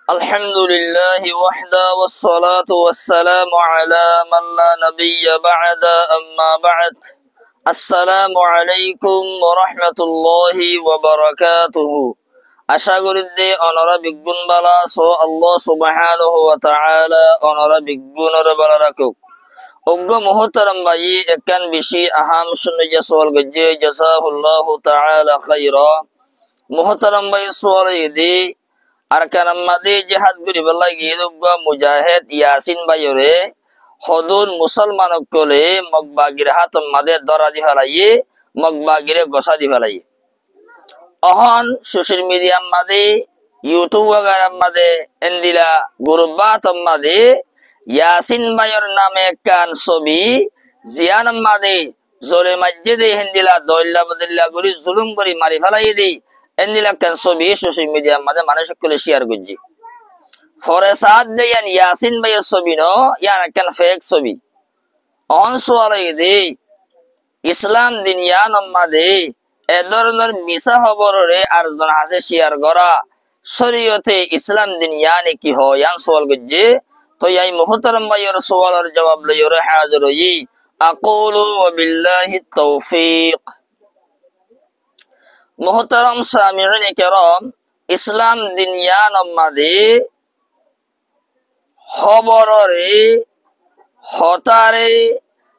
الحمد لله وحده والصلاة والسلام على من لا نبي بعد أما بعد السلام عليكم ورحمة الله وبركاته আশা করি যে অনরা বিজ্ঞান বালা সো আল্লাহ সুবহানাহু ওয়া তাআলা অনরা বিজ্ঞানের বালা রাখুক অজ্ঞ মুহতারাম ভাই একখান বেশি আহাম শুনে যে সওয়াল গজ্জে জাযাহুল্লাহু তাআলা খায়রা মুহতারাম ভাই সওয়াল ইদি arkan made jihad guri balagi dugga mujahid yasin bayore hodun musalman kole magbagir hatum made dora di halaye magbagire gosa di halaye ahon social media made youtube wagara made endila gurbat made yasin bayor name kan sobi ziyan made zole masjide hendila doilla badilla guri zulum guri mari halaye di endilakan sobi social media made মানুষ কলে share করজি ফরে সাদ দেয়ান ইয়াসিন ভাই ছবি no ইয়ান একখান fake ছবি on সোয়ালাই দে ইসলাম দুনিয়া নমাদে এ ধরনের মিছা খবরে আরজন হাসে শেয়ার করা শরীয়তে ইসলাম দুনিয়া নে কি হয় ইয়ান সোয়াল করজি তো এই মুহতারাম ভাইয়ের সোয়ালের জবাব লইরে হাজির হই আকুলু বিল্লাহি তৌফিক মুহতারাম সামিউন কিরাম ইসলাম দুনিয়া নমাদে খবররে হতারে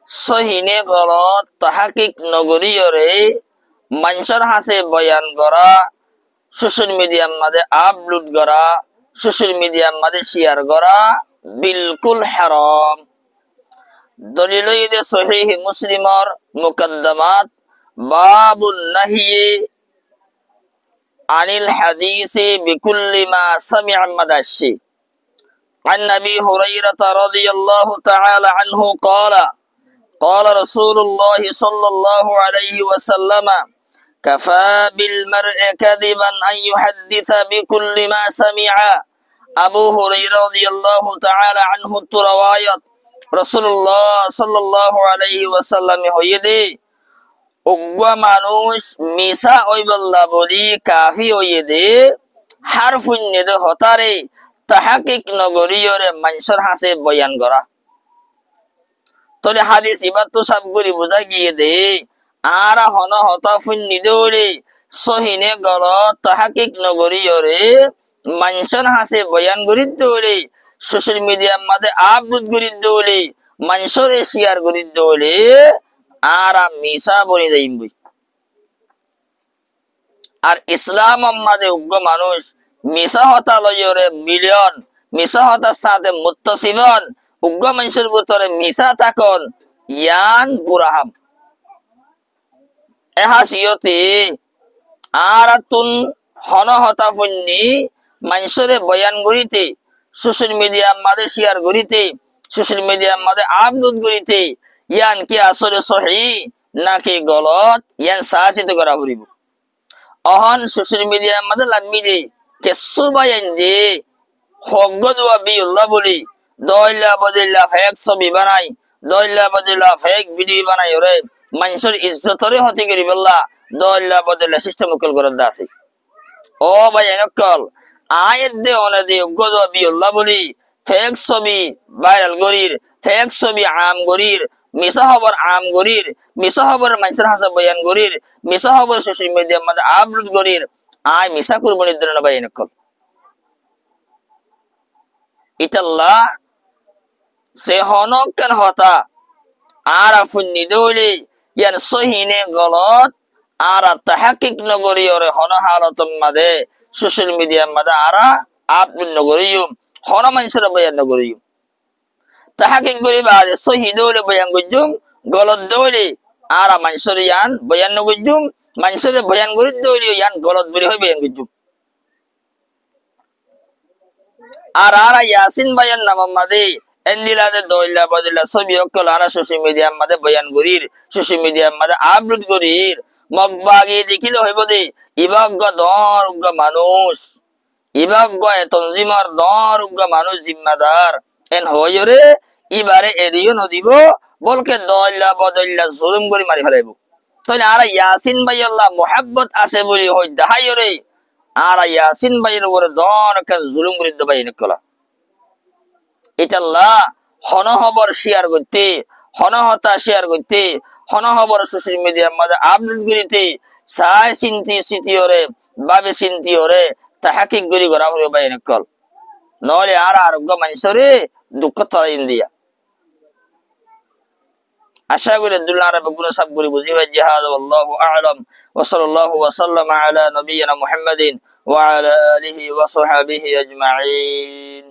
সহিনে গলত তাহাকিক নগরীয়রে মানুষের হাসে বয়ান করা সোশ্যাল মিডিয়ার মাঝে আপলোড করা সোশ্যাল মিডিয়ার মাঝে শেয়ার করা বিলকুল হারাম দলিল ইদে সহিহ মুসলিমর মুকদ্দমাত বাবুন নাহিয়ে আনিল হাদিসে বিকুল্লি মা সামি'a মাদাশি عن أبي هريرة رضي الله تعالى عنه قال رسول الله صلى الله عليه وسلم كفى بالمرء كذبا أن يحدث بكل ما سمع أبو هريرة رضي الله تعالى عنه رواية رسول الله صلى الله عليه وسلم هيدي উগ্র মানুষ মিশা ওইবল্লা বলি কাফি ওইদে হারফুন্যে হতারে তাহাকিক নগরীয়রে মানুষের হাসে বয়ান করা তোরে হাদিস ইবাত তো সবগুলি বুঝা গিয়ে দে আর হন হতাফুন্নি দৌড়ে সহিনে গল তাহাকিক নগরীয়রে মানুষের হাসে বয়ান করি দৌড়ে সোশ্যাল মিডিয়ার মধ্যে আপলোড করি দৌড়ে মানুষের শেয়ার করি দৌড়ে আর মিশা বনি দেই আর ইসলাম আমাদের উগ্র মানুষ মিশা হতা লয়রে মিলিয়ন মিশা হতার সাথে মুত্তাসিবন উগ্র মানুষের ভিতরে মিশা থাকন ইয়ান বুরাহাম এহাসিয়তে আর তুন হন হতা ফুন্নি মানুষের বয়ান করিতে সোশ্যাল মিডিয়ার মাঝে শেয়ার করিতে সোশ্যাল মিডিয়ার মাঝে আপলোড করিতে ইয়ান কি আসলে সহি নাকি গলত ইয়ান সাচিত করা হইব অহন সোশ্যাল মিডিয়ার মধ্যে লাম্মি দে কেসু বায়ান দে হগদুয়া বিউল্লাহ বলি দয়লা বদিল্লা ফেক ছবি বানাই দয়লা বদিল্লা ফেক ভিডিও বানাই রে মানুষের ইজ্জতরে হতে গরি বল্লা দয়লা বদিল্লা সিস্টেম কল করে দাসি ও ভাই নকল আয়াত দে ওনে দে হগদুয়া বিউল্লাহ বলি ফেক ছবি ভাইরাল গরির ফেক ছবি আম গরির মিশা খবর আম গরির মিশা খবর মানুষের হাসা বয়ান গরির মিশা খবর সোশ্যাল মিডিয়ার মধ্যে আপলোড গরির আয় মিশা কুরবানির জন্য ভাই নকল ইতাল্লাহ সে হনক কেন হতা আর আফুন্নি দৌলি ইয়ান সহিনে গলত আর তাহাকিক নগরীয়রে হন হালতম মাদে সোশ্যাল মিডিয়ার মধ্যে আরা আপলোড নগরীয়ম হন মানুষের বয়ান নগরীয়ম তাহাকিক গরি বাদে সহি দৌলে বয়ান গুজুম গলত দৌলে আর মানুষের ইয়ান বয়ান নগুজুম মানুষের বয়ান গরি দৌলে ইয়ান গলত বলি হয় বয়ান গুজুম আর আর ইয়াসিন বয়ান নাম মাদে এন্দিলাদে দৌলা বদলা ছবি অকল আর সোশ্যাল মিডিয়ার মধ্যে বয়ান গরির সোশ্যাল মিডিয়ার মধ্যে আপলোড গরির মগবাগে দেখিলে হইব দে ইবাগ্য দর উগ্র মানুষ ইবাগ্য তনজিমর দর উগ্র মানুষ জিম্মাদার এন হইরে ইবারে এদিও নদিব বলকে দয়লা বদল্লা জুলুম করে মারি ফেলাইব তাহলে আর ইয়াসিন ভাই আল্লাহ মোহাব্বত আছে বলি হই দাহাইরে আর ইয়াসিন বাইর উপরে দন কান জুলুম করিতে বাইন কলা ইতাল্লাহ হনহবর শেয়ার করতে হনহতা শেয়ার করতে হনহবর সোশ্যাল মিডিয়ার মাঝে আপডেট করিতে সাই চিন্তি সিটিওরে বাবে চিন্তিওরে তাহাকিক গরি করা হলো বাইন কল নহলে আর আরোগ্য মানুষরে দুঃখ তলাই দিয়া আশা করি দুল্লাহ রাব্বুল গুণ সব গুলি বুঝি হয় জিহাদ আল্লাহু আ'লাম ওয়া সাল্লাল্লাহু ওয়া সাল্লামা আলা নবিয়িনা মুহাম্মাদিন ওয়া আলা আলিহি ওয়া সাহবিহি আজমাইন।